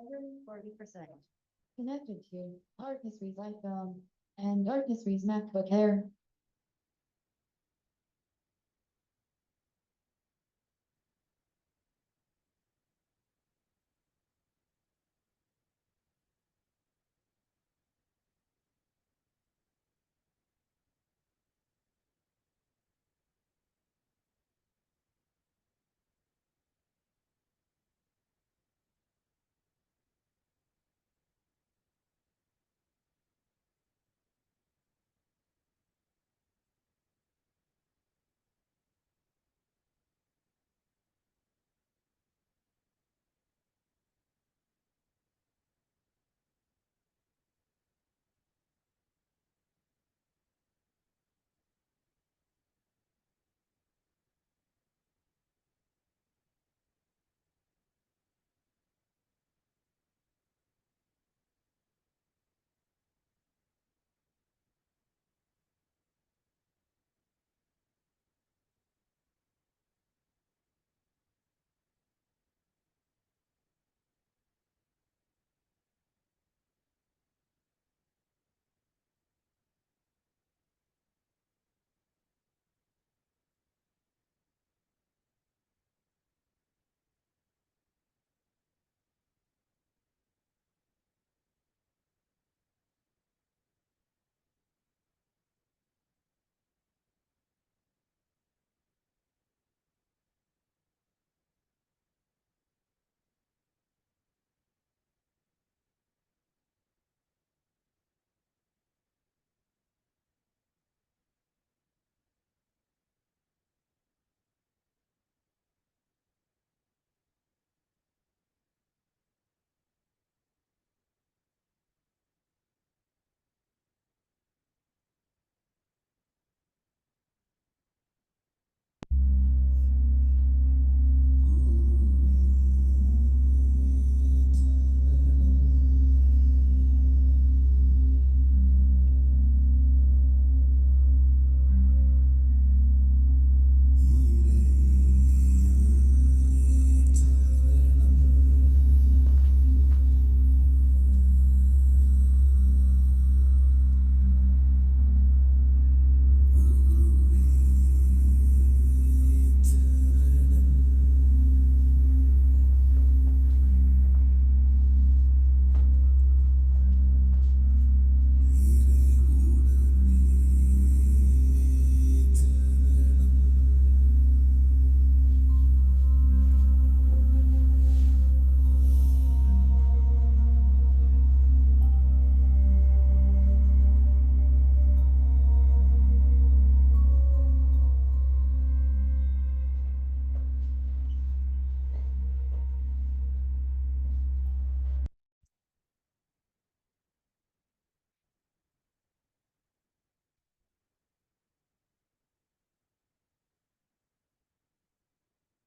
140%. Connected to Art History's iPhone and Art History's MacBook Air.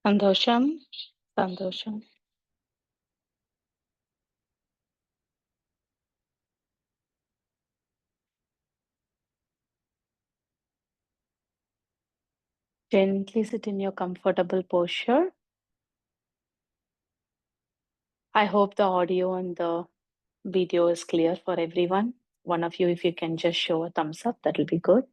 సంతోషం సంతోషం Gently sit in your comfortable posture. I hope the audio and the video is clear for everyone. One of you, if you can just show a thumbs up, that will be good.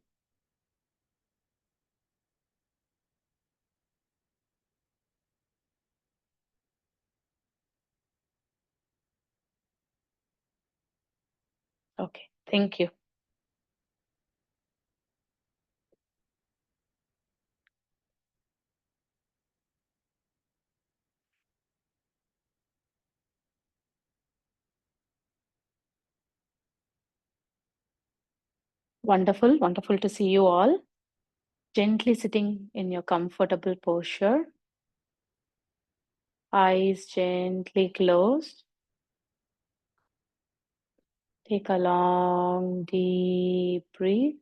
Okay, thank you. Wonderful, wonderful to see you all. Gently sitting in your comfortable posture. Eyes gently closed. Take a long, deep breath.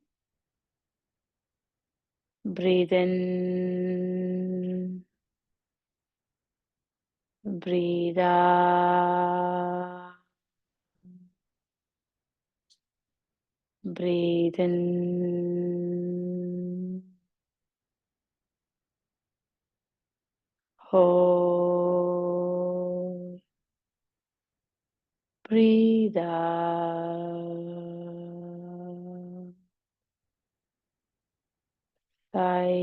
Breathe in. Breathe out. Breathe in. Hold. Breathe out. Silence.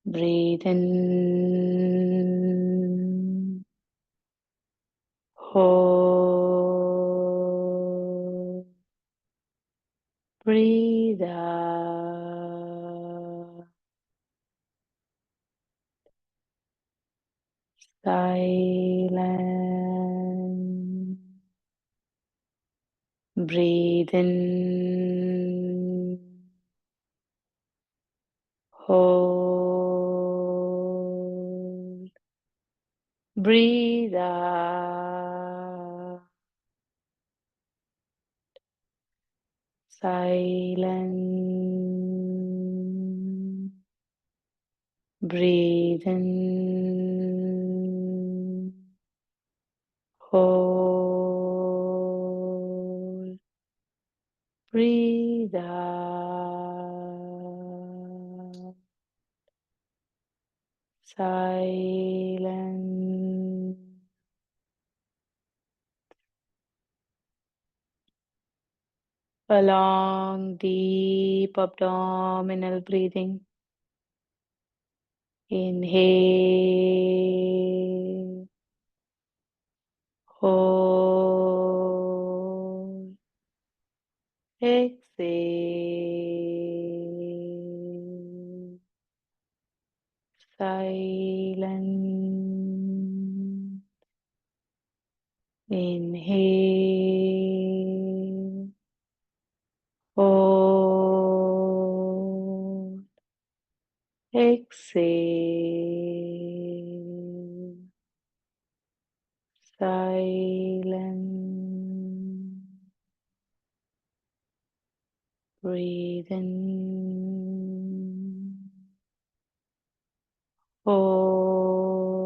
Breathe in. Hold. Breathe out. Silence. Breathe in. Hold. Breathe out. Silence. Breathe in. Hold. Breathe out. Silence. A long, deep abdominal breathing. Inhale. Hold. Exhale. Silence. Inhale. Hold. Exhale. Silence. Breathe in. Hold.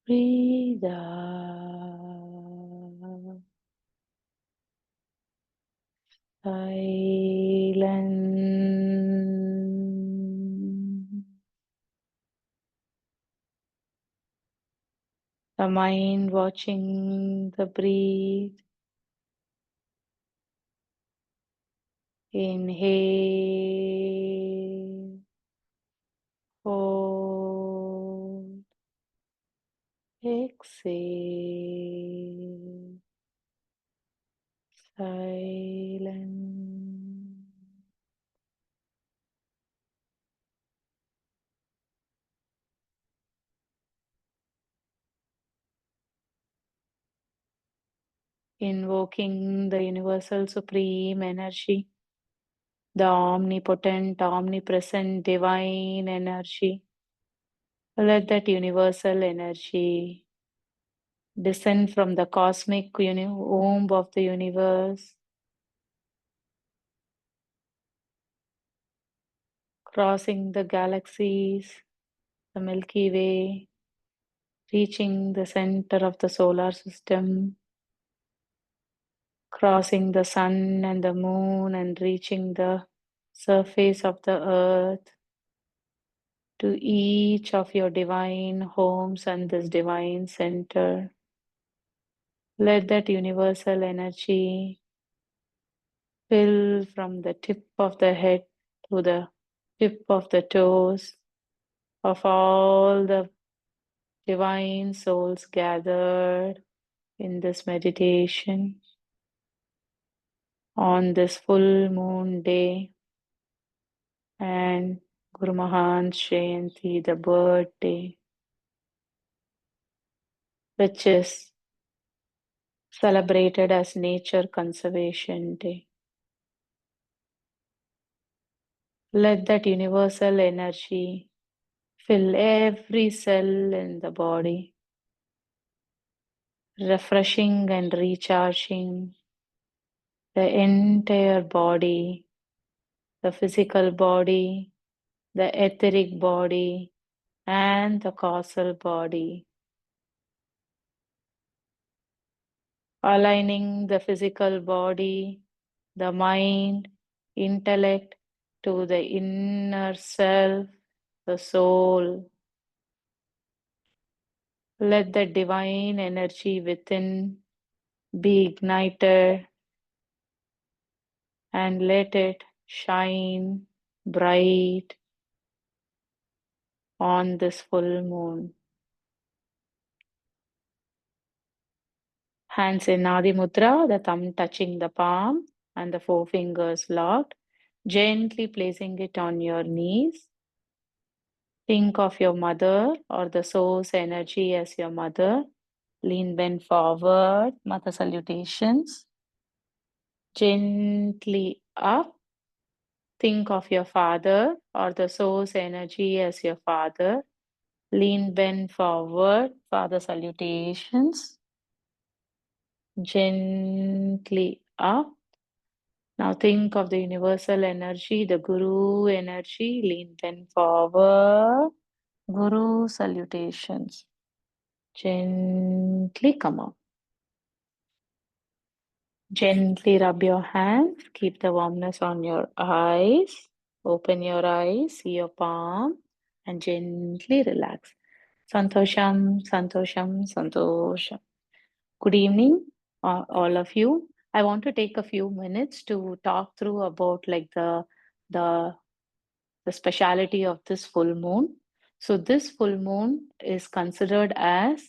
Breathe out. Silence. The mind watching the breath. Inhale. Hold. Exhale. Silence. Invoking the universal supreme energy, the omnipotent, omnipresent divine energy. Let that universal energy descend from the cosmic womb of the universe, crossing the galaxies, the Milky Way, reaching the center of the solar system, crossing the sun and the moon and reaching the surface of the earth, to each of your divine homes and this divine center. Let that universal energy fill from the tip of the head to the tip of the toes of all the divine souls gathered in this meditation on this full moon day and Guru Mahan Jayanti, the birthday, which is celebrated as Nature Conservation Day. Let that universal energy fill every cell in the body, refreshing and recharging the entire body, the physical body, the etheric body, and the causal body. Aligning the physical body, the mind, intellect to the inner self, the soul. Let the divine energy within be ignited and let it shine bright on this full moon. Hands in Adi Mudra, the thumb touching the palm and the four fingers locked, gently placing it on your knees. Think of your mother or the source energy as your mother. Lean, bend forward, mother salutations. Gently up. Think of your father or the source energy as your father. Lean, bend forward, father salutations. Gently up. Now think of the universal energy, the Guru energy. Lean, bend forward. Guru salutations. Gently come up. Gently rub your hands. Keep the warmness on your eyes. Open your eyes, see your palm, and gently relax. Santosham, Santosham, Santosham. Good evening, all of you. I want to take a few minutes to talk through about like the the speciality of this full moon. So this full moon is considered as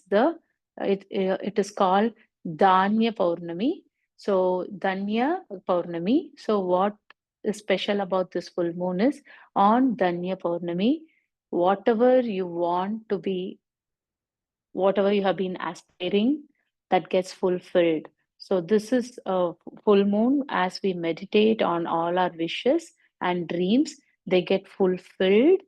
it is called Danya Paurnami. So Danya Paurnami. So what is special about this full moon is on Danya Paurnami, whatever you want to be, whatever you have been aspiring, that gets fulfilled. So this is a full moon. As we meditate on all our wishes and dreams, they get fulfilled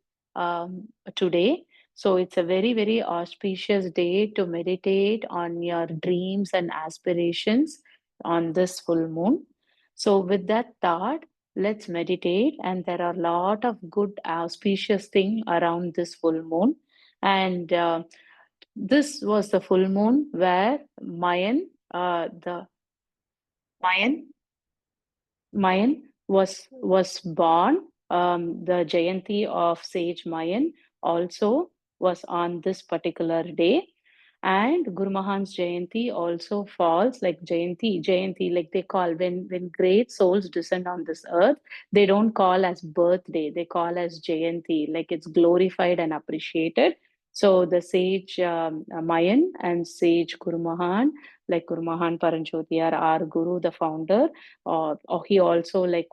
today. So it's a very, very auspicious day to meditate on your dreams and aspirations on this full moon. So with that thought, let's meditate. And there are a lot of good auspicious thing around this full moon. And this was the full moon where the Mayan Mayan was born. The Jayanti of Sage Mayan also was on this particular day, and Guru Mahan's Jayanti also falls like Jayanti, like they call when great souls descend on this earth, they don't call as birthday, they call as Jayanti, like it's glorified and appreciated. So the sage Mayan and sage Guru Mahan, like Guru Mahan Paranjotiyar, our Guru, the founder, or he also like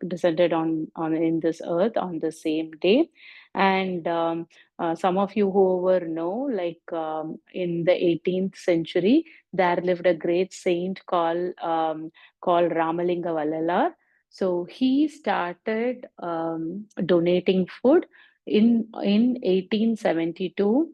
descended on in this earth on the same day. And some of you whoever know, in the 18th century, there lived a great saint called Ramalinga Vallalar. So he started donating food in 1872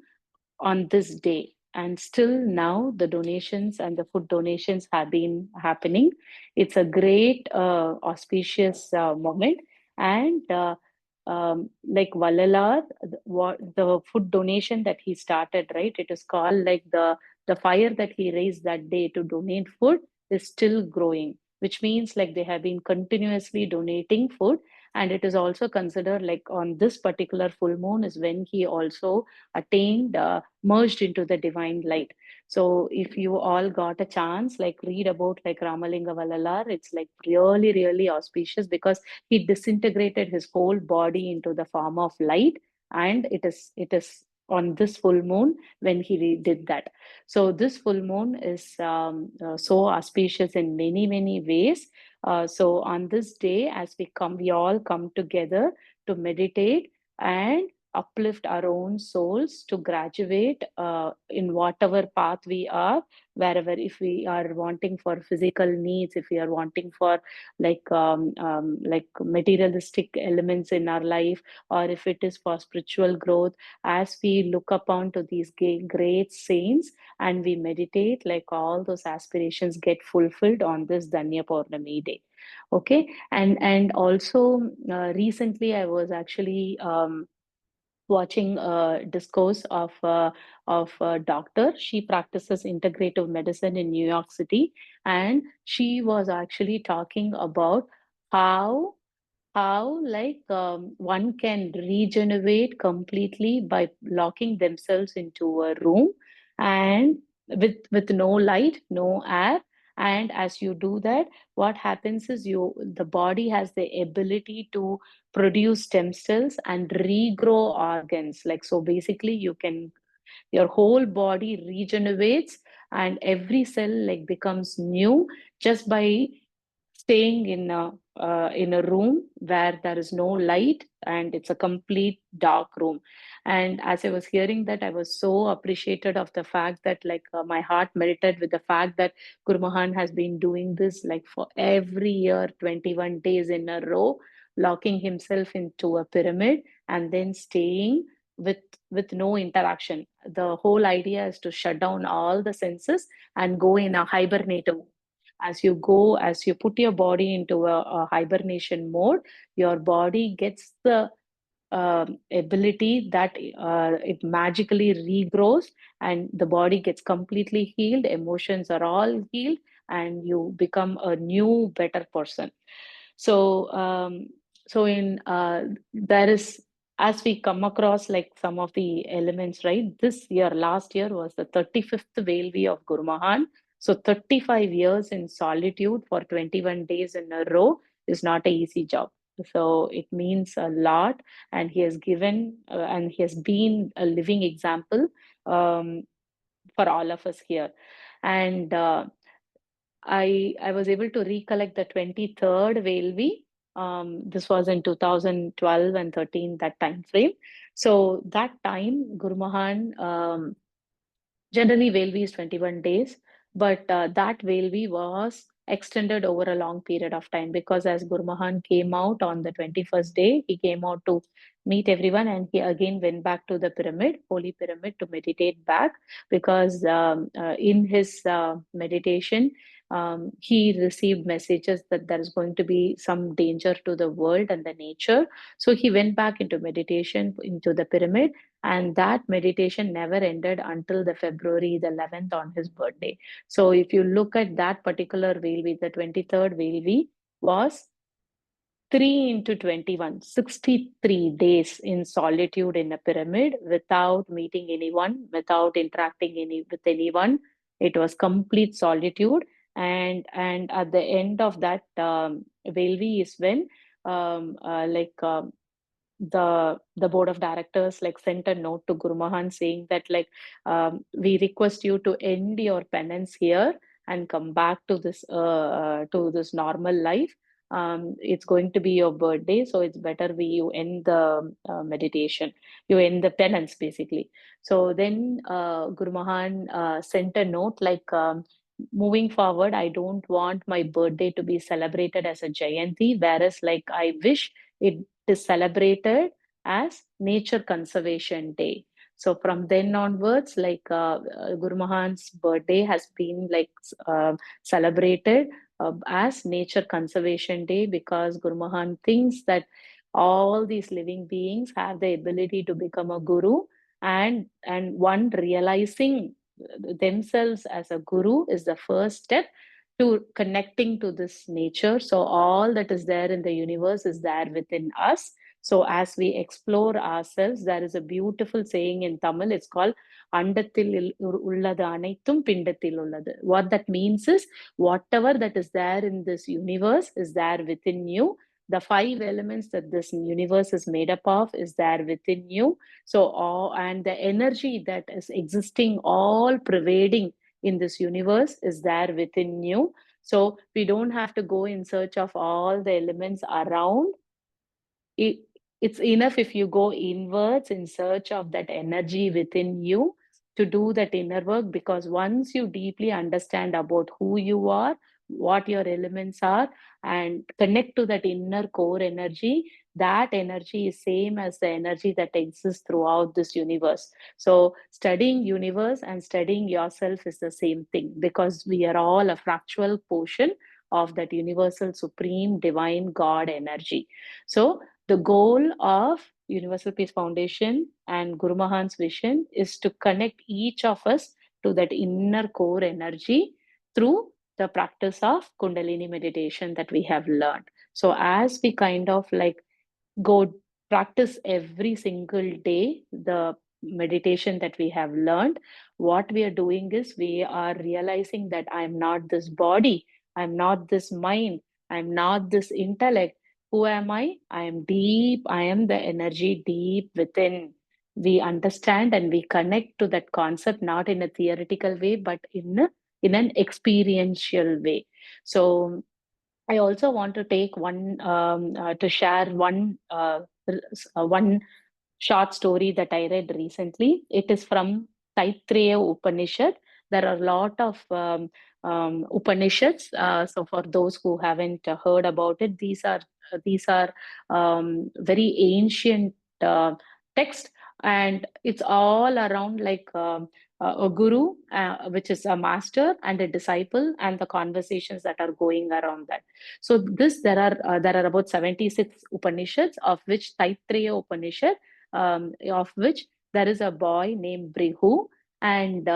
on this day, and still now the donations and the food donations have been happening. It's a great auspicious moment. And like Vallalar, what the food donation that he started, right, it is called like the fire that he raised that day to donate food is still growing, which means like they have been continuously donating food. And it is also considered like on this particular full moon is when he also attained, merged into the divine light. So if you all got a chance, like read about like Ramalinga Vallalar, it's like really, really auspicious because he disintegrated his whole body into the form of light. And it is on this full moon when he did that. So this full moon is so auspicious in many, many ways. So on this day, as we all come together to meditate and uplift our own souls to graduate in whatever path we are, wherever, if we are wanting for physical needs, if we are wanting for like materialistic elements in our life, or if it is for spiritual growth, as we look upon to these great saints and we meditate, like all those aspirations get fulfilled on this Danya Purnami day. Okay. And also recently I was actually watching a discourse of a doctor. She practices integrative medicine in New York City, and she was actually talking about how how one can regenerate completely by locking themselves into a room and with no light, no air. And as you do that, what happens is the body has the ability to produce stem cells and regrow organs. Like, so basically you can, your whole body regenerates and every cell like becomes new just by staying in a room where there is no light and it's a complete dark room. And as I was hearing that, I was so appreciated of the fact that my heart melted with the fact that Guru Mahan has been doing this like for every year, 21 days in a row, locking himself into a pyramid and then staying with with no interaction. The whole idea is to shut down all the senses and go in a hibernative. As you put your body into a hibernation mode, your body gets the ability that it magically regrows and the body gets completely healed, emotions are all healed, and you become a new, better person. So, so in there is, as we come across like some of the elements, right? This year, last year was the 35th Velvi of Guru Mahan. So 35 years in solitude for 21 days in a row is not an easy job. So it means a lot, and he has given and he has been a living example um, for all of us here. And I was able to recollect the 23rd Velvi. This was in 2012 and 13, that time frame. So that time, Guru Mahan, generally Velvi is 21 days, but that Velvi was extended over a long period of time because as Guru Mahan came out on the 21st day, he came out to meet everyone and he again went back to the pyramid, holy pyramid, to meditate back because in his meditation, he received messages that there is going to be some danger to the world and the nature. So he went back into meditation into the pyramid, and that meditation never ended until the February the 11th on his birthday. So if you look at that particular Velvi, the 23rd Velvi was 3 into 21, 63 days in solitude in a pyramid without meeting anyone, without interacting with anyone. It was complete solitude. And at the end of that Velvi is when the board of directors like sent a note to Guru Mahan saying that we request you to end your penance here and come back to this normal life. It's going to be your birthday, so it's better you end the meditation, you end the penance basically. So then Guru Mahan sent a note moving forward, I don't want my birthday to be celebrated as a Jayanti, whereas I wish it is celebrated as Nature Conservation Day. So from then onwards, Guru Mahan's birthday has been celebrated as Nature Conservation Day because Guru Mahan thinks that all these living beings have the ability to become a guru, and one realizing themselves as a guru is the first step to connecting to this nature. So all that is there in the universe is there within us. So as we explore ourselves, there is a beautiful saying in Tamil. It's called "Andathil உள்ளது அனைத்தும் பிண்டத்தில் உள்ளது." What that means is whatever that is there in this universe is there within you. The 5 elements that this universe is made up of is there within you. So all, and the energy that is existing, all pervading in this universe is there within you. So we don't have to go in search of all the elements around. It's enough if you go inwards in search of that energy within you to do that inner work, because once you deeply understand about who you are, what your elements are, and connect to that inner core energy, that energy is same as the energy that exists throughout this universe. So studying universe and studying yourself is the same thing, because we are all a fractal portion of that universal supreme divine God energy. So the goal of Universal Peace Foundation and Guru Mahan's vision is to connect each of us to that inner core energy through the practice of Kundalini meditation that we have learned. So as we kind of like go practice every single day the meditation that we have learned, what we are doing is we are realizing that I'm not this body, I'm not this mind, I'm not this intellect. Who am I? I am deep, I am the energy deep within. We understand and we connect to that concept not in a theoretical way but in an experiential way. So I also want to take one to share one short story that I read recently. It is from Taittiriya Upanishad. There are a lot of Upanishads. So for those who haven't heard about it, these are very ancient texts, and it's all around like a guru, which is a master, and a disciple, and the conversations that are going around that. So this there are about 76 Upanishads, of which Taittiriya Upanishad, of which there is a boy named Brihu, and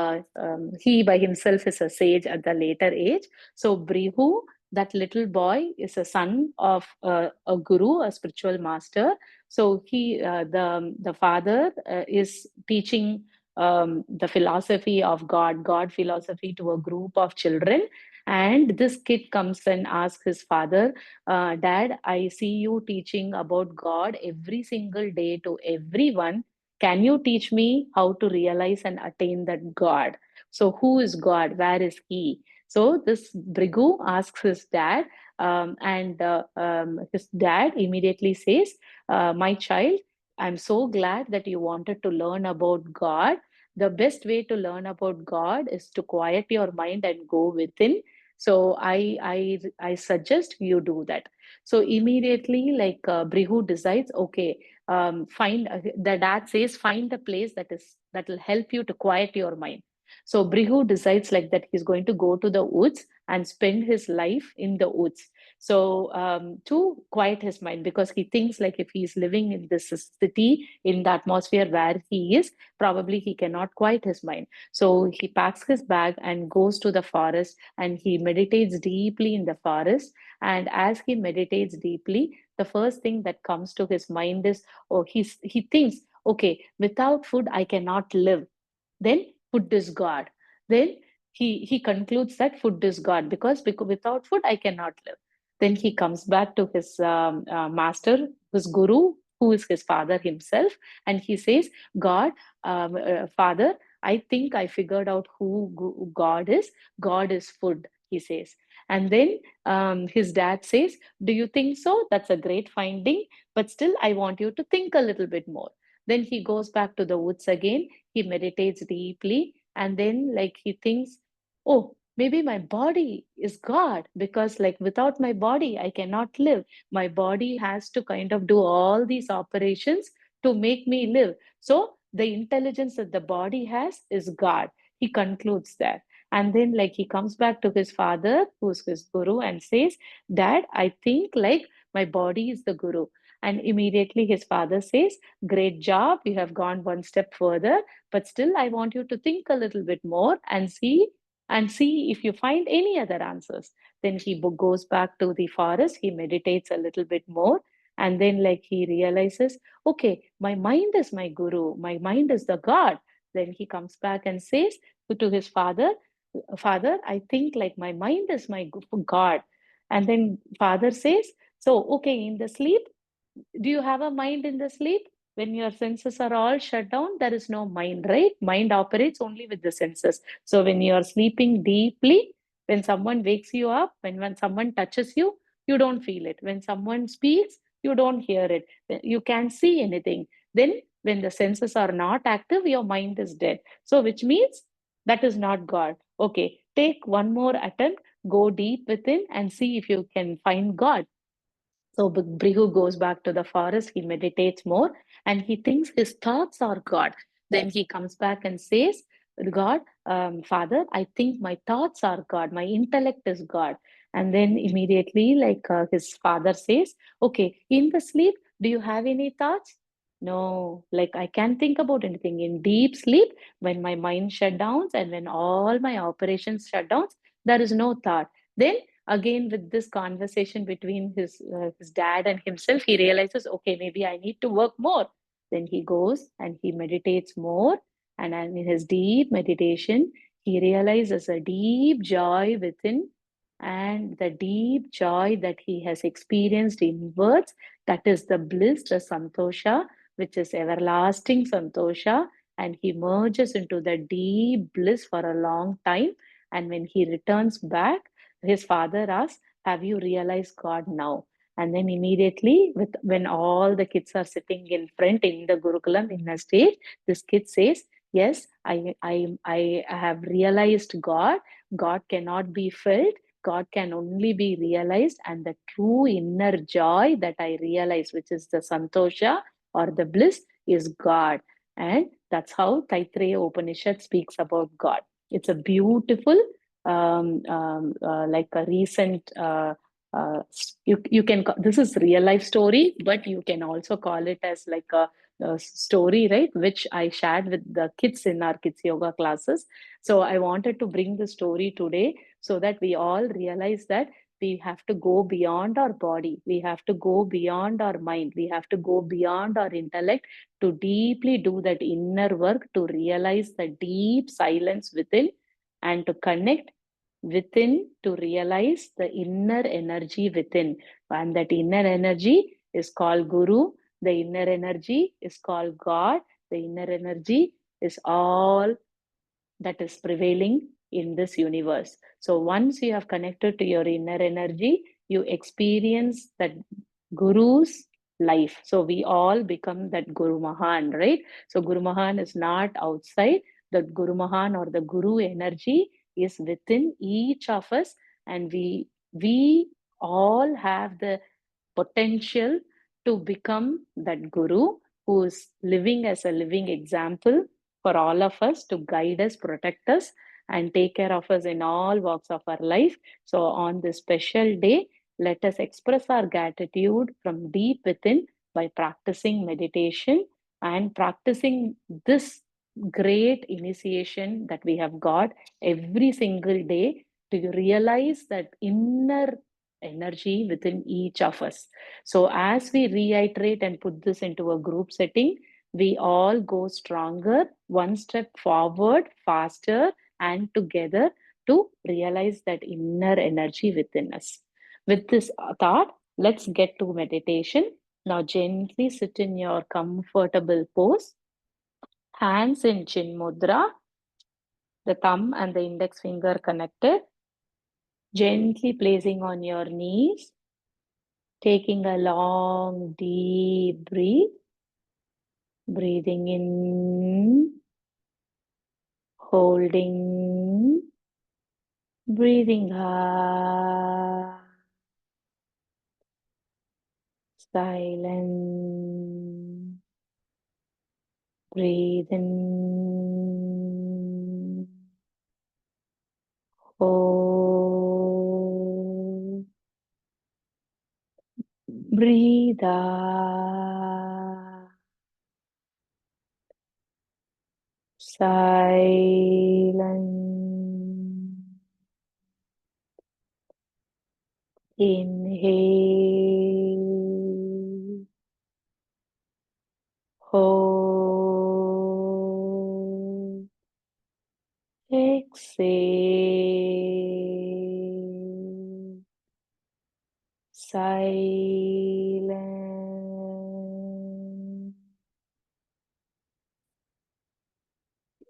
he by himself is a sage at the later age. So Brihu, that little boy, is a son of a guru, a spiritual master. So the father is teaching the philosophy of God philosophy to a group of children. And this kid comes and asks his father, Dad, I see you teaching about God every single day to everyone. Can you teach me how to realize and attain that God? So, who is God? Where is He? So, this Brigu asks his dad, and his dad immediately says, My child, I'm so glad that you wanted to learn about God. The best way to learn about God is to quiet your mind and go within. So I suggest you do that. So immediately, like Brihu decides, okay, find the dad says, find the place that will help you to quiet your mind. So Brihu decides like that he's going to go to the woods and spend his life in the woods. So to quiet his mind, because he thinks like if he's living in this city, in the atmosphere where he is, probably he cannot quiet his mind. So he packs his bag and goes to the forest, and he meditates deeply in the forest. And as he meditates deeply, the first thing that comes to his mind is, oh, he thinks, okay, without food I cannot live. Then food is God. Then he concludes that food is God, because without food I cannot live. Then he comes back to his master, his guru, who is his father himself, and he says, God, Father, I think I figured out who God is. God is food, he says. And then his dad says, Do you think so? That's a great finding, but still, I want you to think a little bit more. Then he goes back to the woods again. He meditates deeply, and then, like, he thinks, oh, maybe my body is God, because, like, without my body, I cannot live. My body has to kind of do all these operations to make me live. So, the intelligence that the body has is God. He concludes that. And then, like, he comes back to his father, who's his guru, and says, Dad, I think like my body is the guru. And immediately his father says, Great job, you have gone one step further, but still I want you to think a little bit more and see if you find any other answers. Then he goes back to the forest, he meditates a little bit more, and then like he realizes, okay, my mind is my guru, my mind is the God. Then he comes back and says to his father, Father, I think like my mind is my God. And then father says, so okay, in the sleep, do you have a mind in the sleep? When your senses are all shut down, there is no mind, right? Mind operates only with the senses. So when you are sleeping deeply, when someone wakes you up, when someone touches you, you don't feel it. When someone speaks, you don't hear it. You can't see anything. Then when the senses are not active, your mind is dead. So which means that is not God. Okay, take one more attempt, go deep within and see if you can find God. So Brihu goes back to the forest, he meditates more, and he thinks his thoughts are God. Then he comes back and says, God, Father, I think my thoughts are God, my intellect is God. And then immediately, like his father says, okay, in the sleep, do you have any thoughts? No, like I can't think about anything. In deep sleep, when my mind shut down and when all my operations shut down, there is no thought. Then again with this conversation between his dad and himself, he realizes, okay, maybe I need to work more. Then he goes and he meditates more, and in his deep meditation, he realizes a deep joy within, and the deep joy that he has experienced inwards, that is the bliss, the santosha, which is everlasting santosha, and he merges into the deep bliss for a long time. And when he returns back, his father asks, have you realized God now? And then immediately, when all the kids are sitting in front in the Gurukulam in a stage, this kid says, yes, I have realized God. God cannot be felt. God can only be realized, and the true inner joy that I realize, which is the santosha or the bliss, is God. And that's how Taittiriya Upanishad speaks about God. It's a beautiful, like a recent, you can this is real life story, but you can also call it as like a story, right? Which I shared with the kids in our kids yoga classes. So I wanted to bring the story today so that we all realize that we have to go beyond our body, we have to go beyond our mind, we have to go beyond our intellect to deeply do that inner work, to realize the deep silence within, and to connect within, to realize the inner energy within. And that inner energy is called Guru, the inner energy is called God, the inner energy is all that is prevailing in this universe. So once you have connected to your inner energy, you experience that Guru's life. So we all become that Guru Mahan, right? So Guru Mahan is not outside. The Guru Mahan or the Guru energy is within each of us, and we all have the potential to become that Guru who is living as a living example for all of us, to guide us, protect us, and take care of us in all walks of our life. So, on this special day, let us express our gratitude from deep within by practicing meditation and practicing this great initiation that we have got every single day, to realize that inner energy within each of us. So, as we reiterate and put this into a group setting, we all go stronger, one step forward, faster, and together to realize that inner energy within us. With this thought, let's get to meditation. Now, gently sit in your comfortable pose, hands in Chin Mudra, the thumb and the index finger connected, gently placing on your knees, taking a long, deep breath, breathing in, holding, breathing out, silent, breathe in, hold, breathe out, silent, inhale, hold, exhale, silent,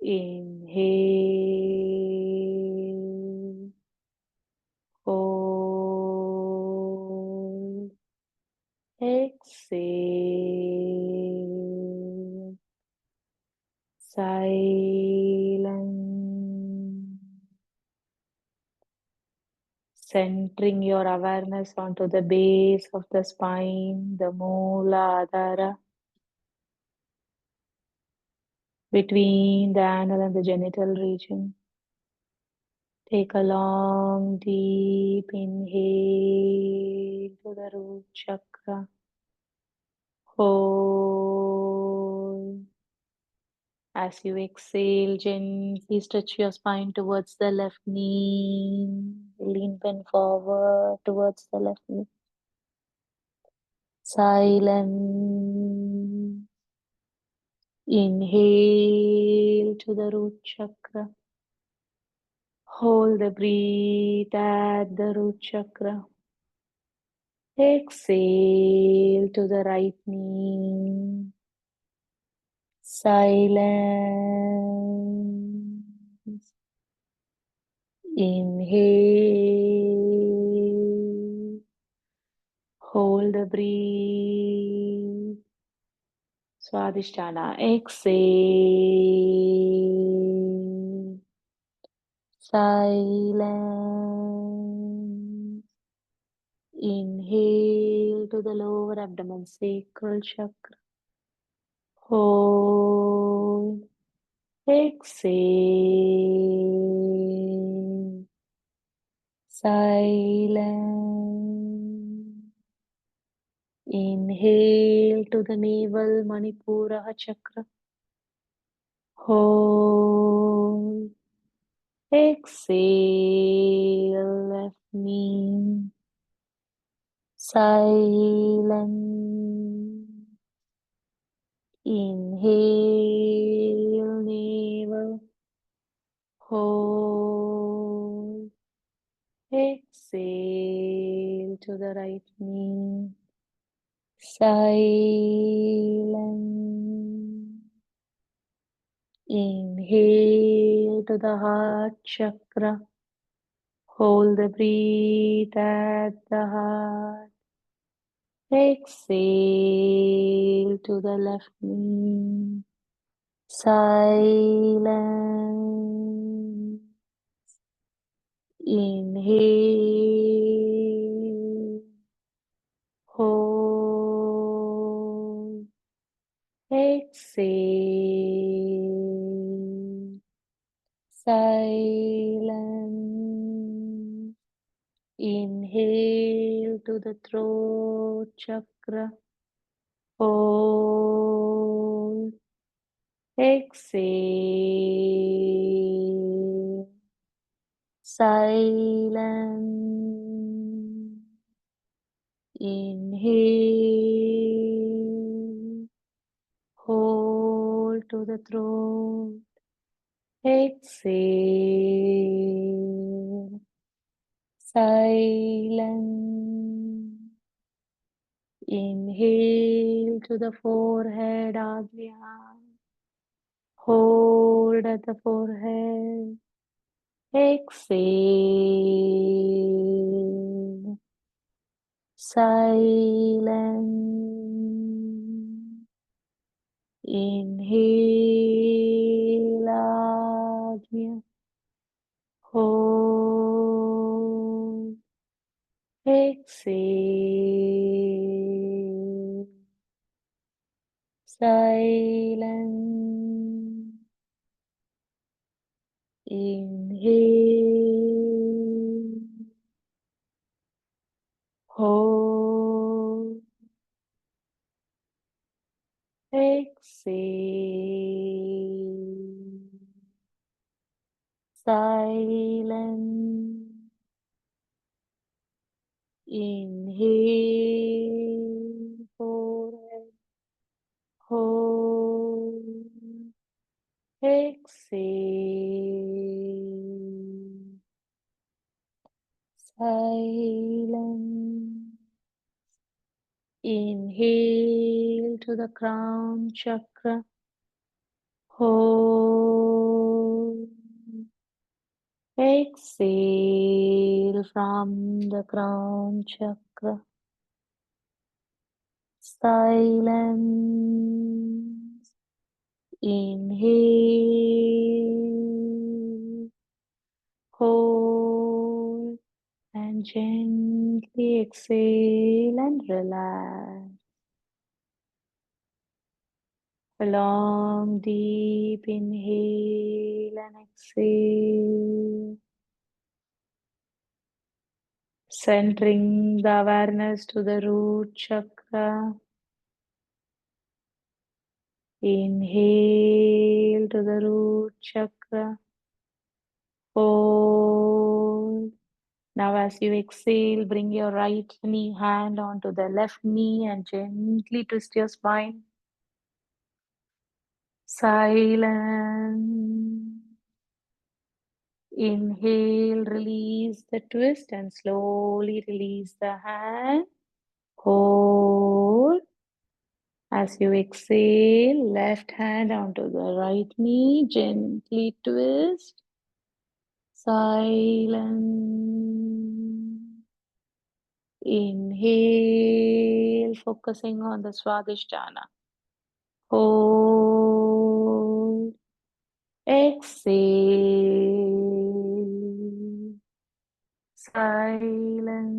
inhale, hold, exhale, silent, centering your awareness onto the base of the spine, the Mooladhara, between the anal and the genital region. Take a long, deep inhale to the root chakra. Hold. As you exhale, gently stretch your spine towards the left knee, Lean pen forward towards the left knee. Silence. Inhale to the root chakra. Hold the breath at the root chakra. Exhale to the right knee. Silence. Inhale. Hold the breath. Swadhisthana. Exhale. Silence. Inhale to the lower abdomen, sacral chakra. Hold. Exhale. Silence. Inhale to the navel, Manipura chakra. Hold. Exhale, left knee. Silence. Inhale, navel. Hold. Exhale to the right knee. Silence. Inhale to the heart chakra. Hold the breath at the heart. Exhale to the left knee. Silence. Inhale. Hold. Exhale. Silence. Inhale to the throat chakra. Hold. Exhale. Silence. Inhale. Hold to the throat. Exhale. Silence. Inhale to the forehead, Agnya. Hold at the forehead. Exhale. Silence. Inhale, Agnya. Hold. Exhale. Silence. Inhale. Hold. Exhale. Silence. Inhale. Forehead. Hold. Exhale. Silence. Inhale to the crown chakra. Hold. Exhale from the crown chakra. Silence. Inhale. Hold. And gently exhale and relax. A long, deep inhale and exhale. Centering the awareness to the root chakra. Inhale to the root chakra. Hold. Now, as you exhale, bring your right knee hand onto the left knee and gently twist your spine. Silence. Inhale, release the twist and slowly release the hand. Hold. As you exhale, left hand onto the right knee, gently twist. Silence. Inhale, focusing on the Swadhisthana. Hold. Exhale. Silence.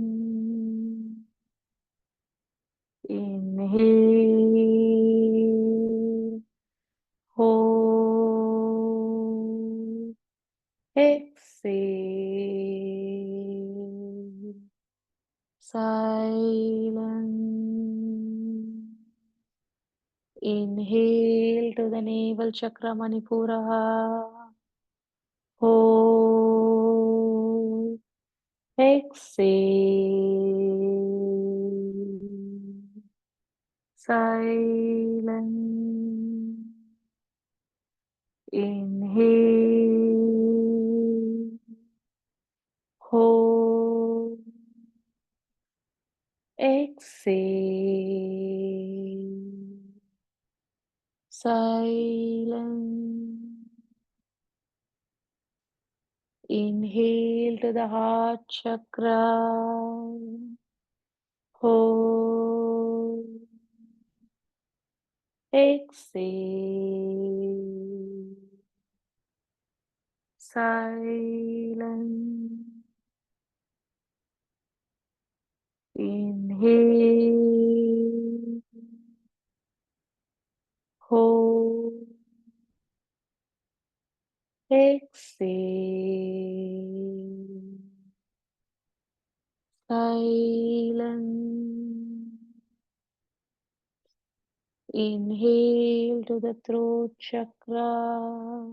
Inhale. Hold. Exhale. Silence. Inhale to the navel chakra Manipura. Hold. Exhale. Silence. Inhale. Hold. Exhale. Silence. Inhale to the heart chakra. Hold. Exhale. Silence. Inhale. Hold. Exhale. Silence. Inhale to the throat chakra.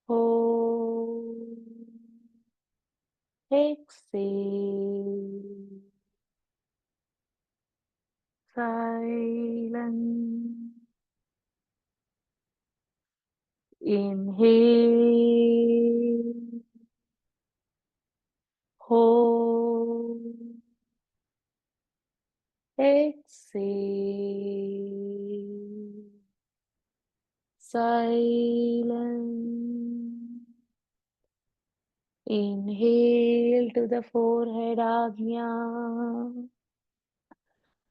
Hold. Exhale. Silence. Inhale. Hold. Exhale. Silence. Inhale to the forehead, Ajna.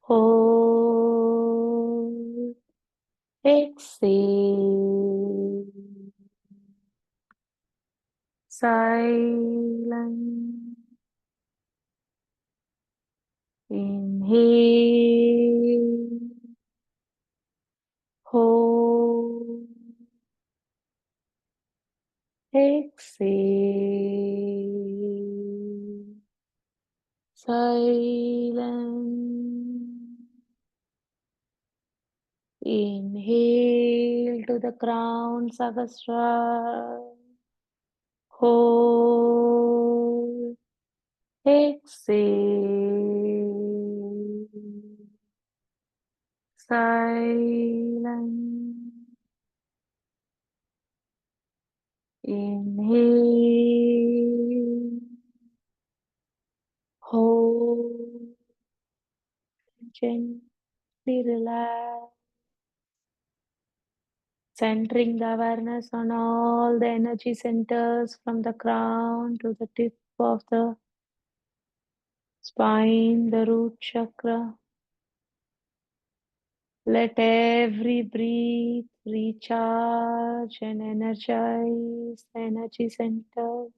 Hold. Exhale. Silence. Inhale. Hold. Exhale. Silence. Inhale to the crown, Sahasrara. Hold. Exhale. Silence. Inhale. Hold. Gently relax. Centering the awareness on all the energy centers from the crown to the tip of the spine, the root chakra. Let every breath recharge and energize the energy centers,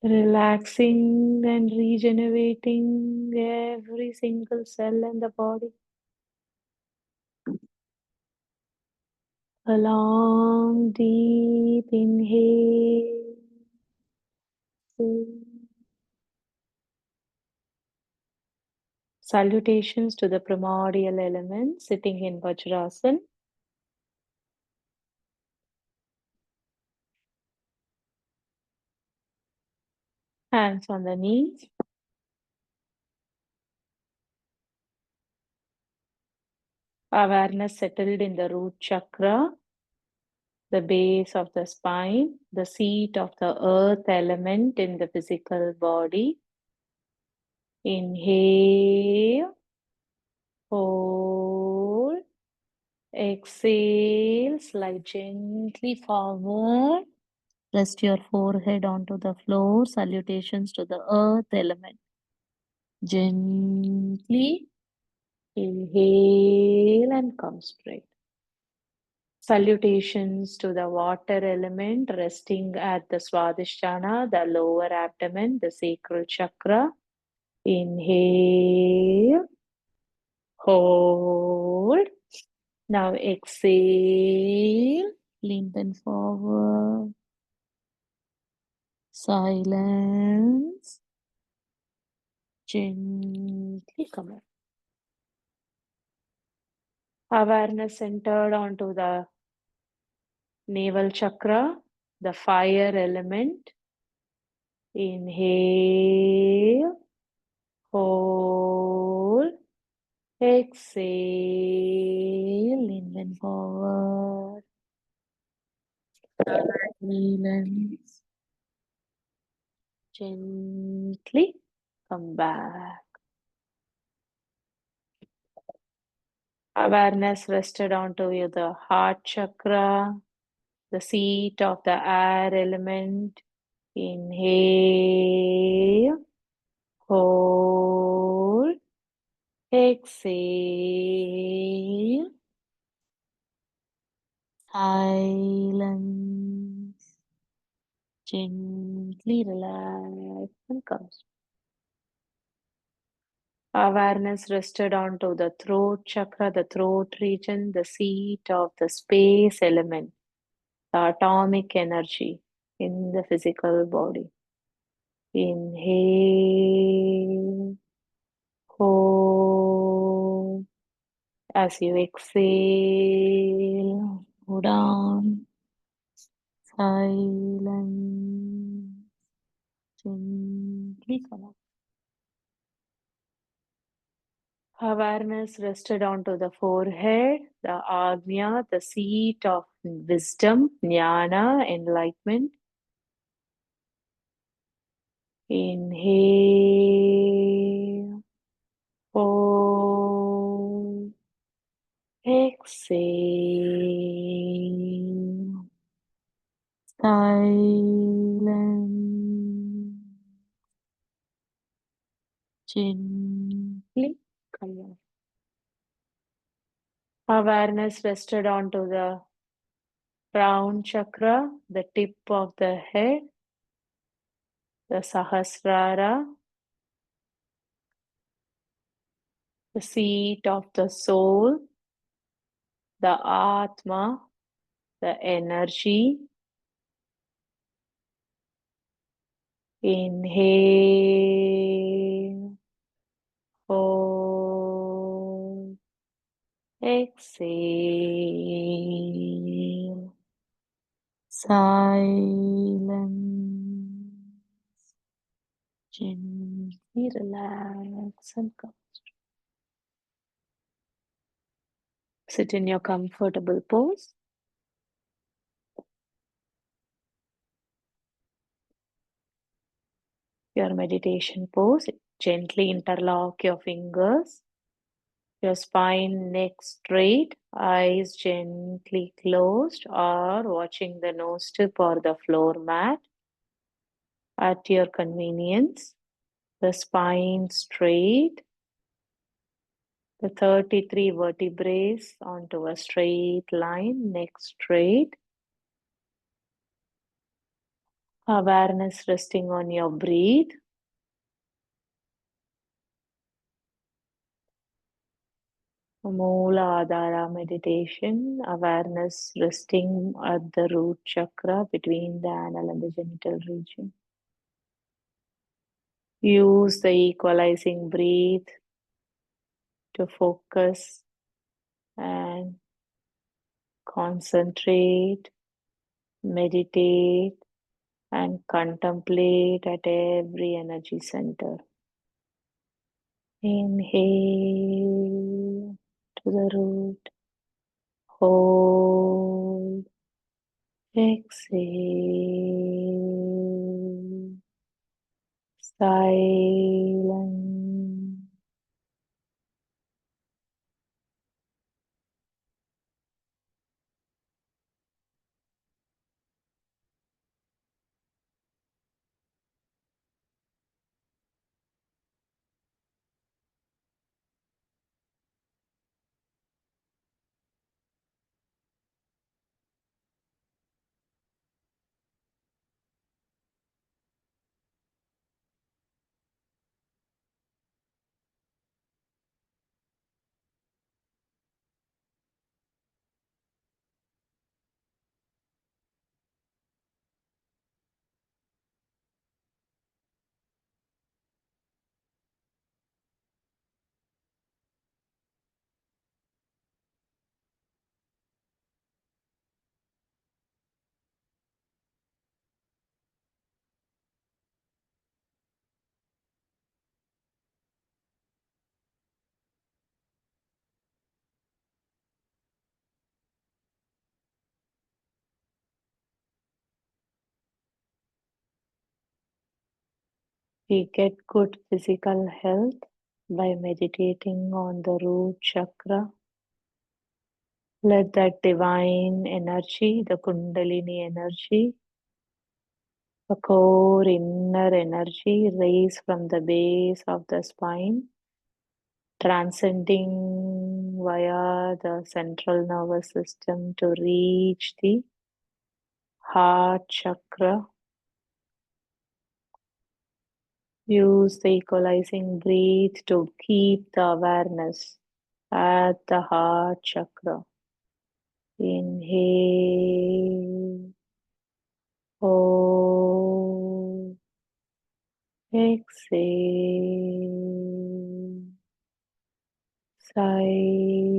relaxing and regenerating every single cell in the body. A long, deep inhale. Salutations to the primordial elements sitting in Vajrasana. Hands on the knees. Awareness settled in the root chakra, the base of the spine, the seat of the earth element in the physical body. Inhale, hold, exhale, slide gently forward. Rest your forehead onto the floor. Salutations to the earth element. Gently inhale and come straight. Salutations to the water element resting at the Swadhisthana, the lower abdomen, the sacral chakra. Inhale, hold. Now exhale, lengthen forward. Silence. Gently come up. Awareness centered onto the navel chakra, the fire element. Inhale, hold, exhale, lengthen forward. Silence. Gently come back. Awareness rested onto the heart chakra, the seat of the air element. Inhale, hold, exhale, silence. Gently relax and come. Awareness rested onto the throat chakra, the throat region, the seat of the space element, the atomic energy in the physical body. Inhale, hold. As you exhale, go down. Silence. Gently come up. Awareness rested onto the forehead, the Agnya, the seat of wisdom, jnana, enlightenment. Inhale, hold, exhale, silence, gently come up. Awareness rested onto the crown chakra, the tip of the head, the Sahasrara, the seat of the soul, the Atma, the energy. Inhale, hold, exhale, silence, gently relax and come. Sit in your comfortable pose. Your meditation pose. Gently interlock your fingers. Your spine, neck straight, eyes gently closed or watching the nose tip or the floor mat at your convenience. The spine straight, the 33 vertebrae onto a straight line, neck straight. Awareness resting on your breath. Moola Adhara meditation, awareness resting at the root chakra between the anal and the genital region. Use the equalizing breath to focus and concentrate, meditate and contemplate at every energy center. Inhale to the root, hold, exhale, silence. We get good physical health by meditating on the root chakra. Let that divine energy, the Kundalini energy, the core inner energy, raise from the base of the spine, transcending via the central nervous system to reach the heart chakra. Use the equalizing breath to keep the awareness at the heart chakra. Inhale, hold, exhale, silence.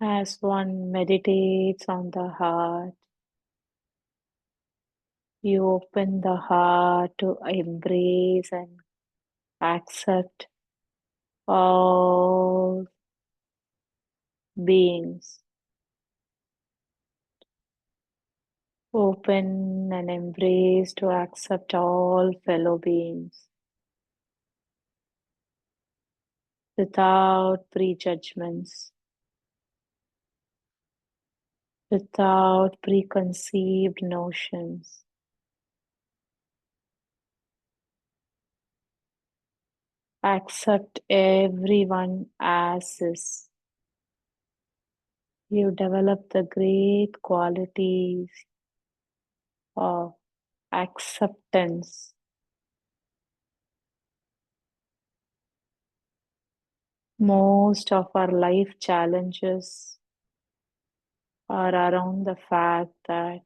As one meditates on the heart, you open the heart to embrace and accept all beings. Open and embrace to accept all fellow beings without prejudgments, without preconceived notions. Accept everyone as is. You develop the great qualities of acceptance. Most of our life challenges are around the fact that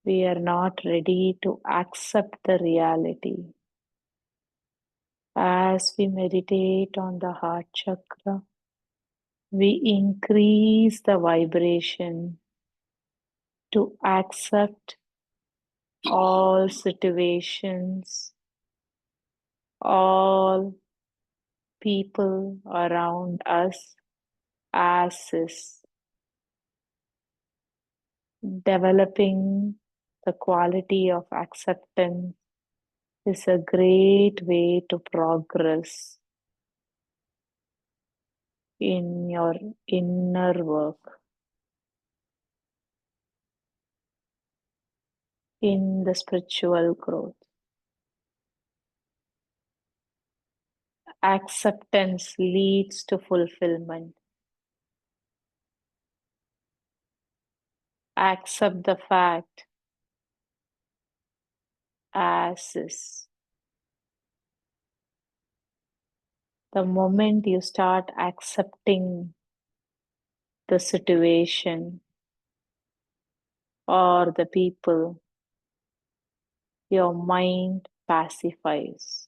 we are not ready to accept the reality. As we meditate on the heart chakra, we increase the vibration to accept all situations all people around us as is. Developing the quality of acceptance is a great way to progress in your inner work, in the spiritual growth. Acceptance leads to fulfillment. Accept the fact as is. The moment you start accepting the situation or the people, your mind pacifies.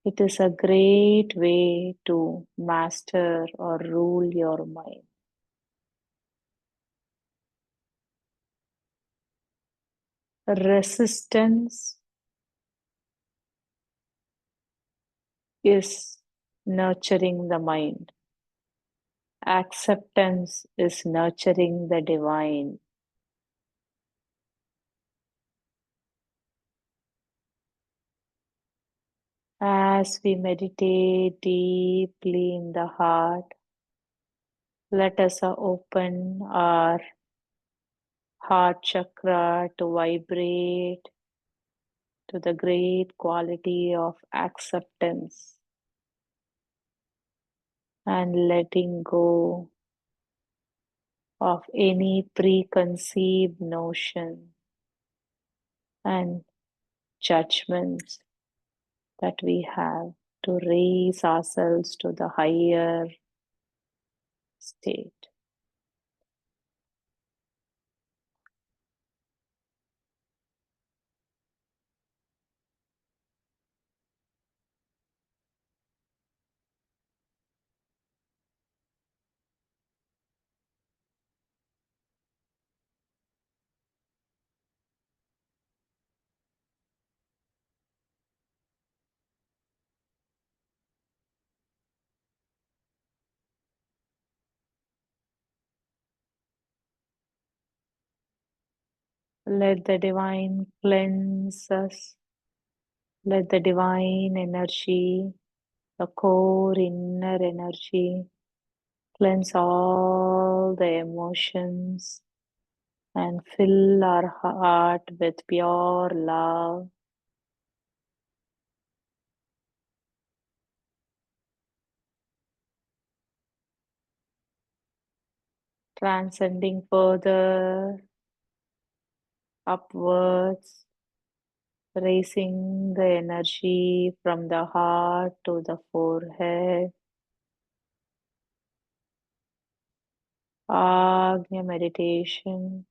It is a great way to master or rule your mind. Resistance is nurturing the mind. Acceptance is nurturing the divine. As we meditate deeply in the heart, let us open our heart chakra to vibrate to the great quality of acceptance and letting go of any preconceived notion and judgments that we have to raise ourselves to the higher state. Let the divine cleanse us. Let the divine energy, the core inner energy, cleanse all the emotions and fill our heart with pure love, transcending further upwards, raising the energy from the heart to the forehead. Agnya meditation,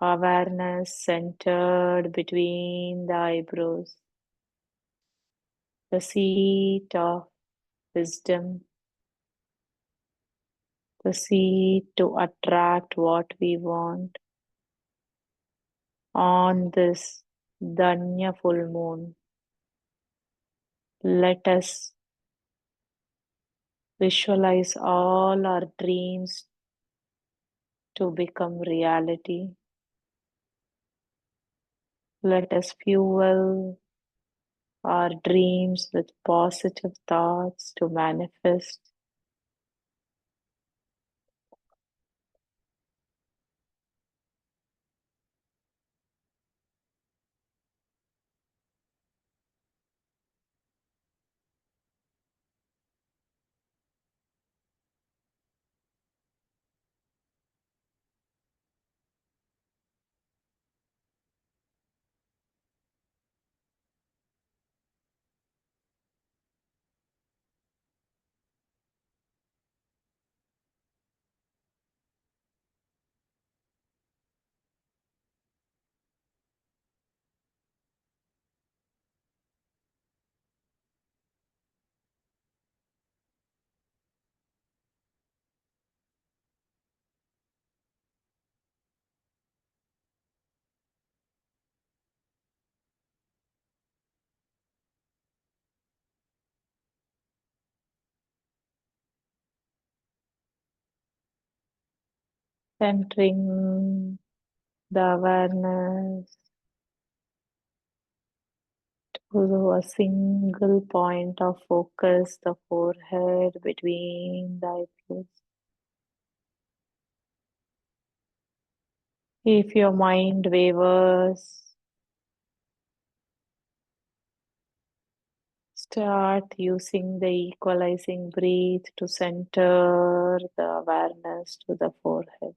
awareness centered between the eyebrows, the seat of wisdom, the seed to attract what we want. On this Danya full moon, let us visualize all our dreams to become reality. Let us fuel our dreams with positive thoughts to manifest. Centering the awareness to a single point of focus, the forehead between the eyebrows. If your mind wavers, start using the equalizing breath to center the awareness to the forehead.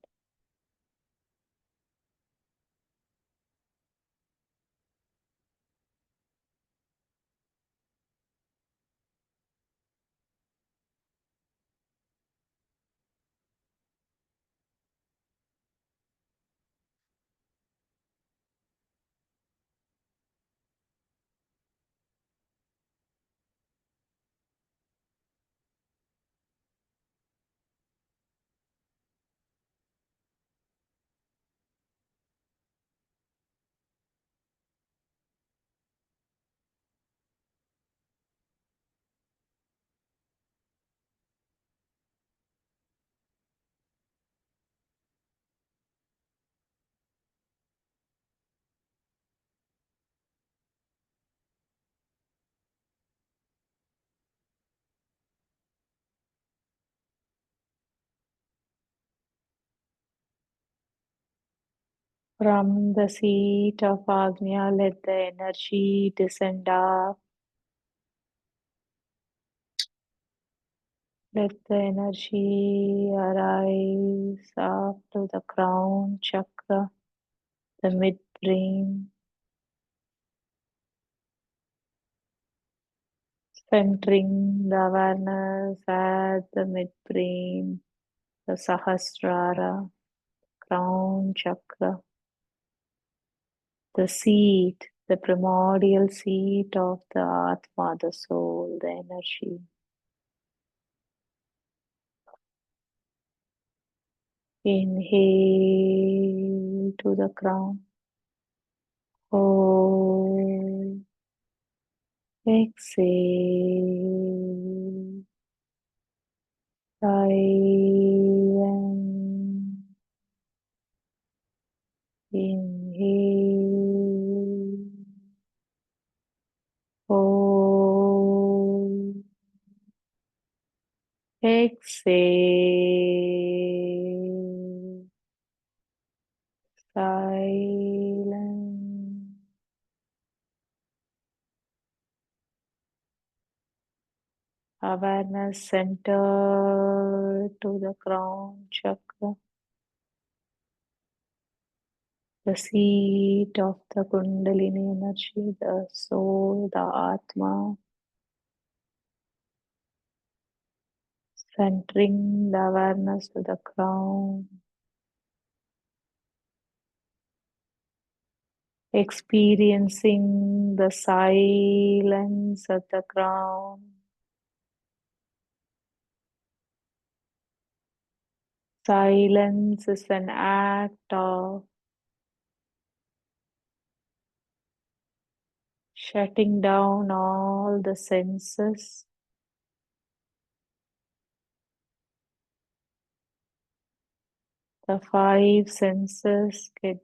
From the seat of Agnya, let the energy descend up. Let the energy arise up to the crown chakra, the midbrain, centering the awareness at the midbrain, the Sahasrara, crown chakra, the seat, the primordial seat of the Atma, the soul, the energy. Inhale to the crown. Hold. Exhale. Silence. Inhale. Hold. Exhale. Silence. Awareness center to the crown chakra, the seat of the Kundalini energy, the soul, the Atma, centering the awareness to the crown, experiencing the silence at the crown. Silence is an act of shutting down all the senses. The five senses get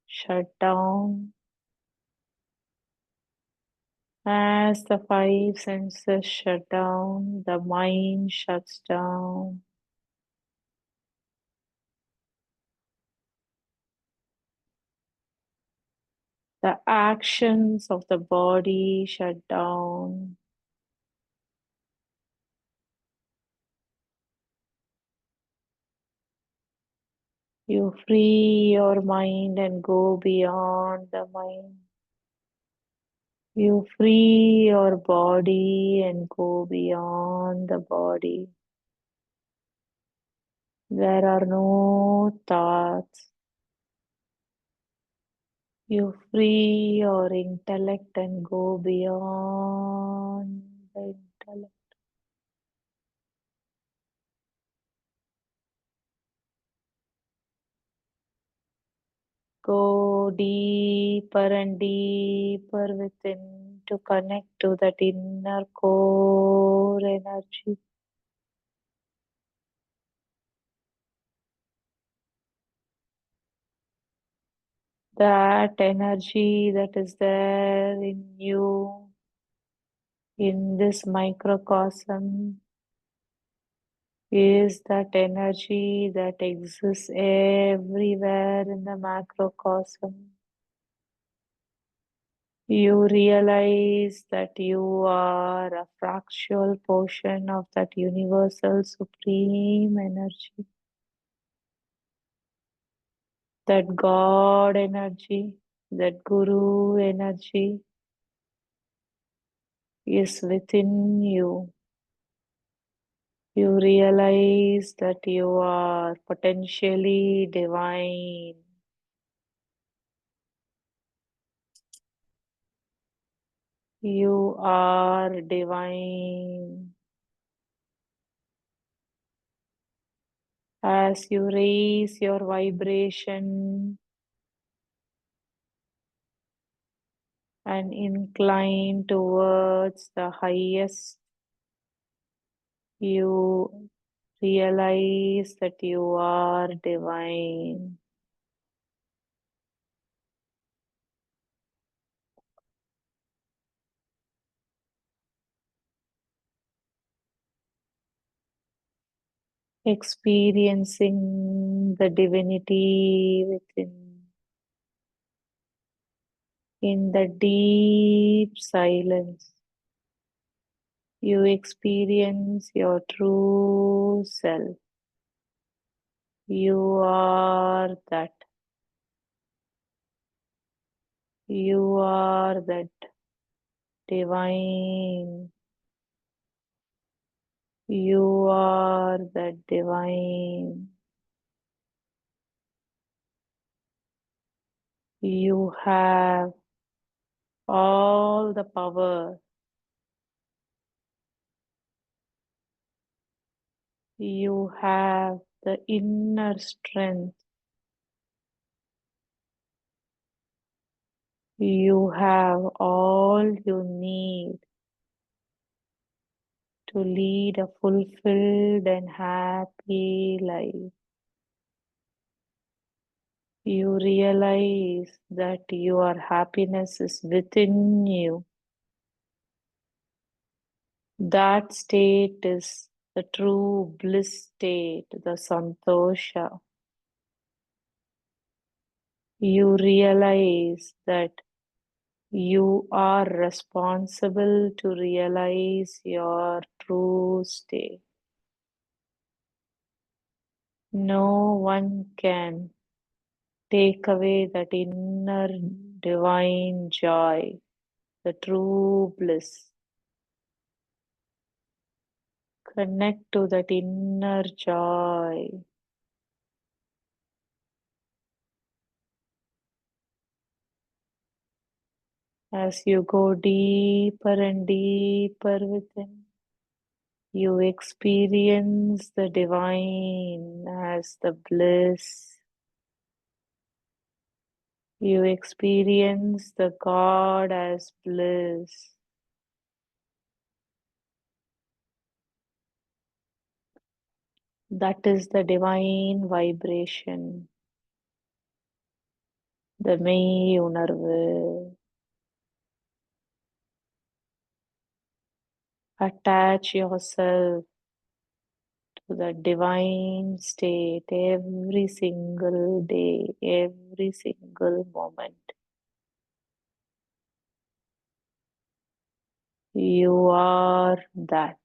shut down. As the five senses shut down, the mind shuts down. The actions of the body shut down. You free your mind and go beyond the mind. You free your body and go beyond the body. There are no thoughts. You free your intellect and go beyond the intellect. Go deeper and deeper within to connect to that inner core energy. that energy that is there in you, in this microcosm, is that energy that exists everywhere in the macrocosm. You realize that you are a fractal portion of that universal supreme energy, that God energy, that Guru energy is within you. You realize that you are potentially divine. You are divine. As you raise your vibration and incline towards the highest, you realize that you are divine. Experiencing the divinity within, in the deep silence. You experience your true self. You are that. You are that divine. You are that divine. You have all the power. You have the inner strength. You have all you need to lead a fulfilled and happy life. You realize that your happiness is within you. That state is the true bliss state, the santosha. You realize that you are responsible to realize your true state. No one can take away that inner divine joy, the true bliss. Connect to that inner joy. As you go deeper and deeper within, you experience the divine as the bliss. You experience the God as bliss. That is the divine vibration, the மெய் உணர்வு. Attach yourself to the divine state every single day, every single moment. You are that.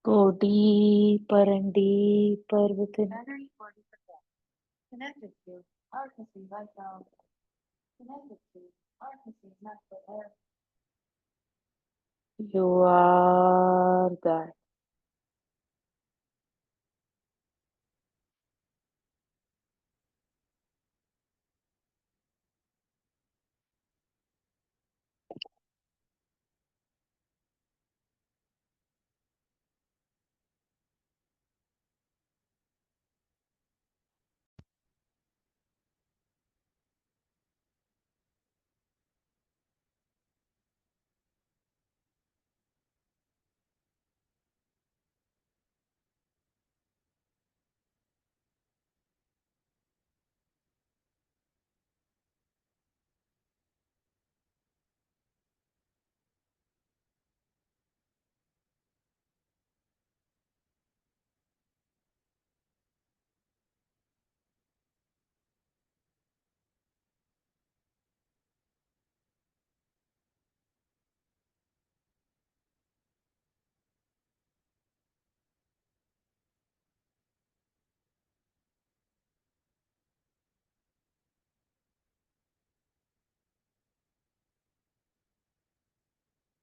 Go deeper and deeper within. Connected to Art Histories I found. Connected to Art Histories MacBook Air. You are that.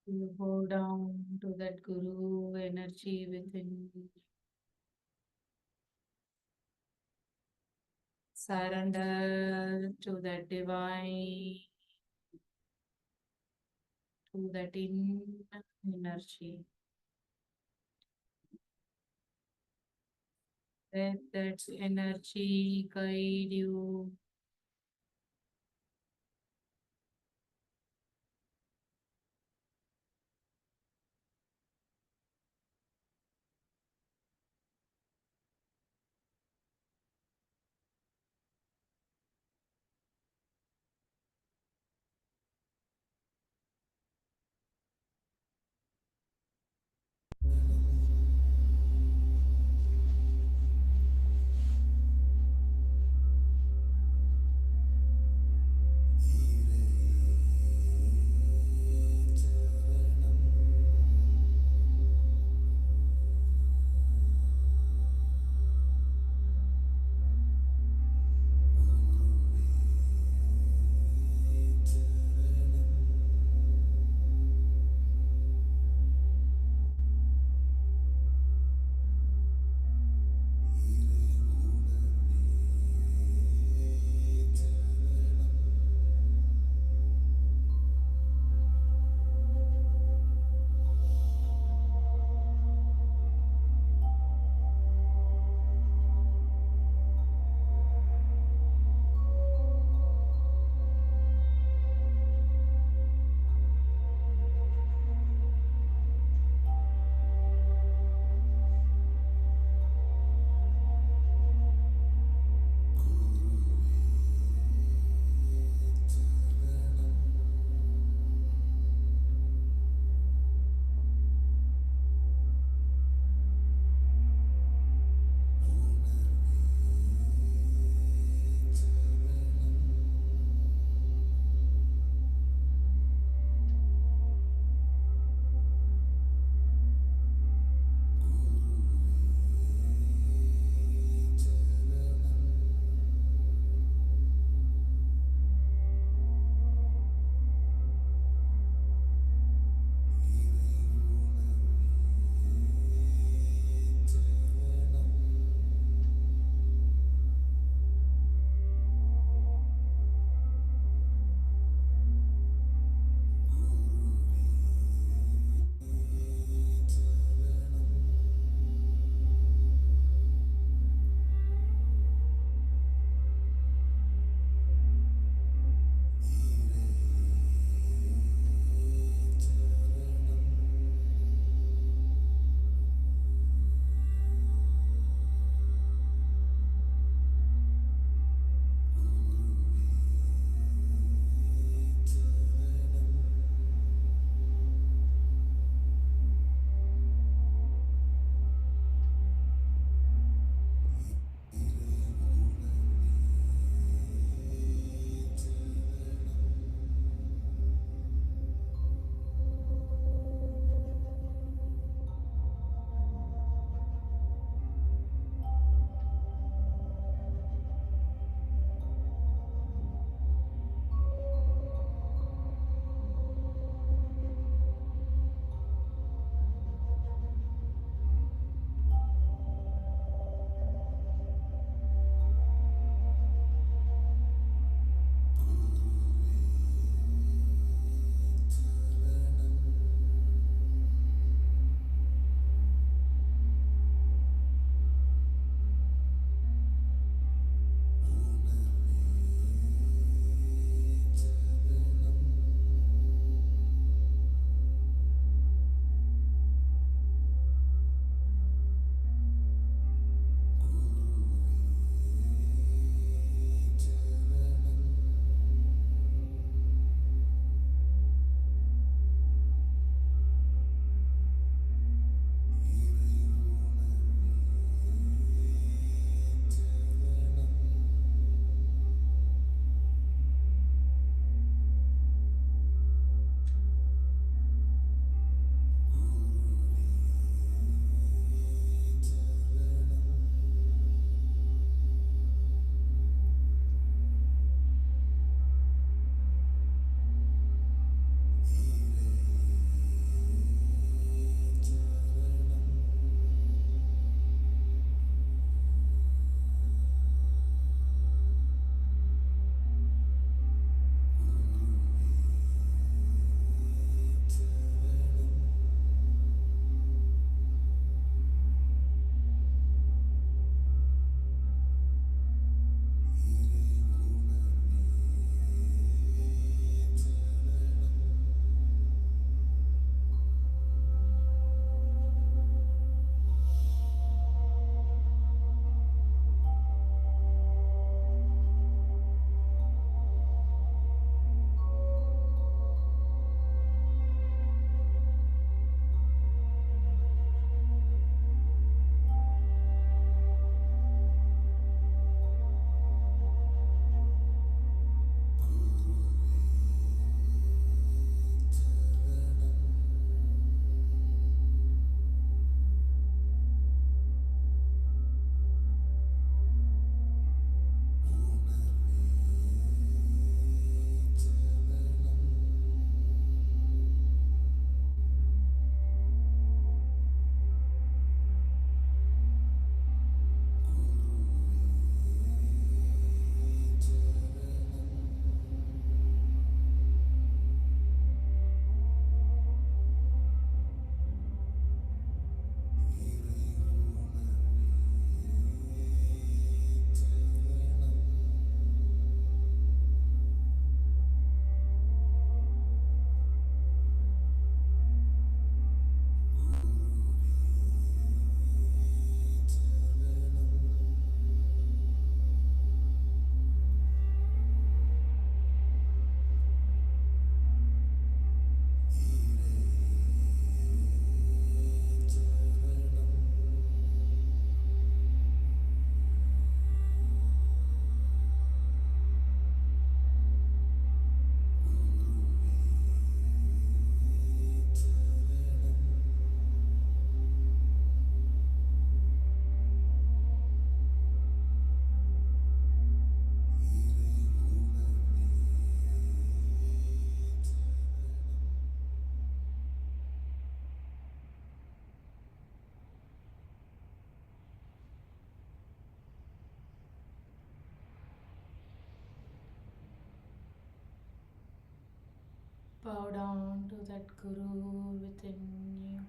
You go down to that Guru energy within. Surrender to that divine, to that inner energy. Let that energy guide you. Bow down to that Guru within you.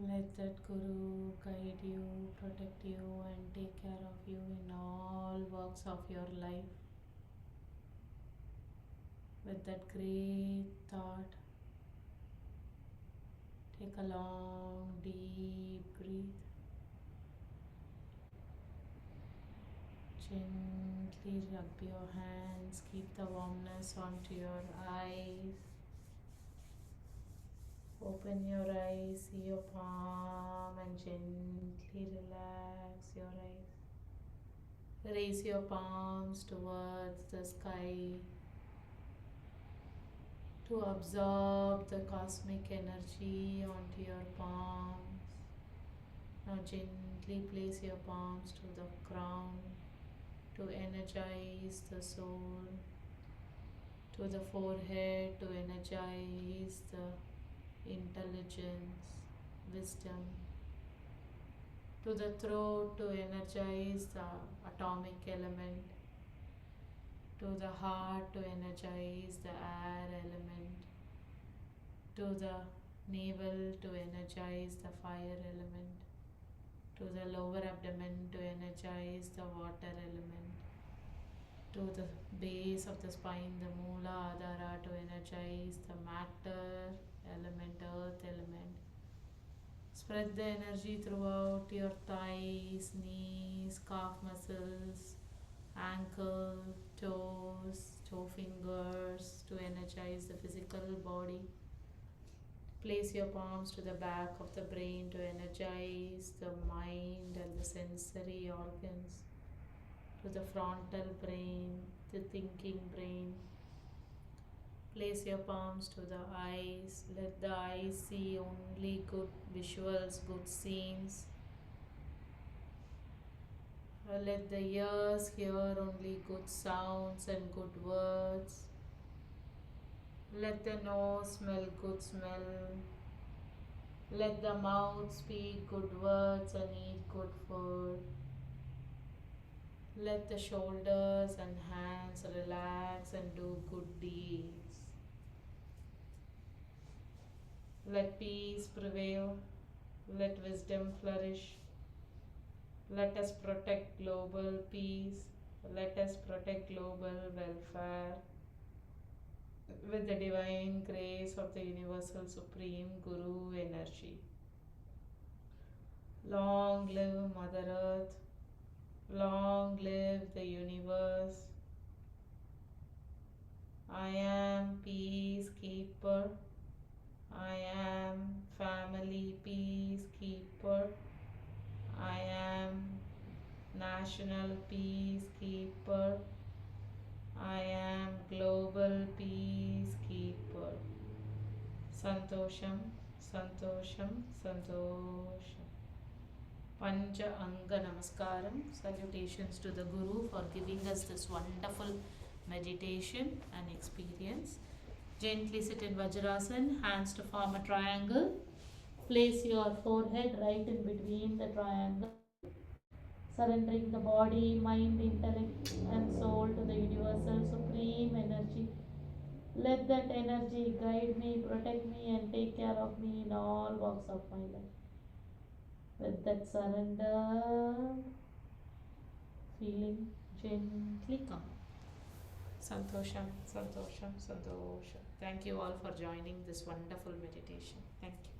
Let that Guru guide you, protect you, and take care of you in all walks of your life. With that great thought, take a long, deep breath. Gently rub your hands, keep the warmness onto your eyes. Open your eyes, see your palm, and gently relax your eyes. Raise your palms towards the sky to absorb the cosmic energy onto your palms. Now gently place your palms to the ground to energize the soul, to the forehead to energize the intelligence, wisdom, to the throat to energize the atomic element, to the heart to energize the air element, to the navel to energize the fire element, to the lower abdomen to energize the water element, to the base of the spine, the Mula Adhara, to energize the matter element, earth element. Spread the energy throughout your thighs, knees, calf muscles, ankle, toes, toe fingers to energize the physical body. Place your palms to the back of the brain to energize the mind and the sensory organs, to the frontal brain, the thinking brain. Place your palms to the eyes. Let the eyes see only good visuals, good scenes. Let the ears hear only good sounds and good words. Let the nose smell good smell. Let the mouth speak good words and eat good food. Let the shoulders and hands relax and do good deeds. Let peace prevail. Let wisdom flourish. Let us protect global peace. Let us protect global welfare with the divine grace of the Universal Supreme Guru energy. Long live Mother Earth. Long live the universe. I am peacekeeper. I am family peacekeeper. I am national peacekeeper. I am global peacekeeper. Santosham, Santosham, Santosham. Pancha Anga Namaskaram. Salutations to the Guru for giving us this wonderful meditation and experience. Gently sit in Vajrasan, hands to form a triangle. Place your forehead right in between the triangle. Surrendering the body, mind, intellect, and soul to the Universal Supreme Energy. Let that energy guide me, protect me, and take care of me in all walks of my life. With that surrender, feeling gently come. Santosham, Santosham, Santosham. Thank you all for joining this wonderful meditation. Thank you.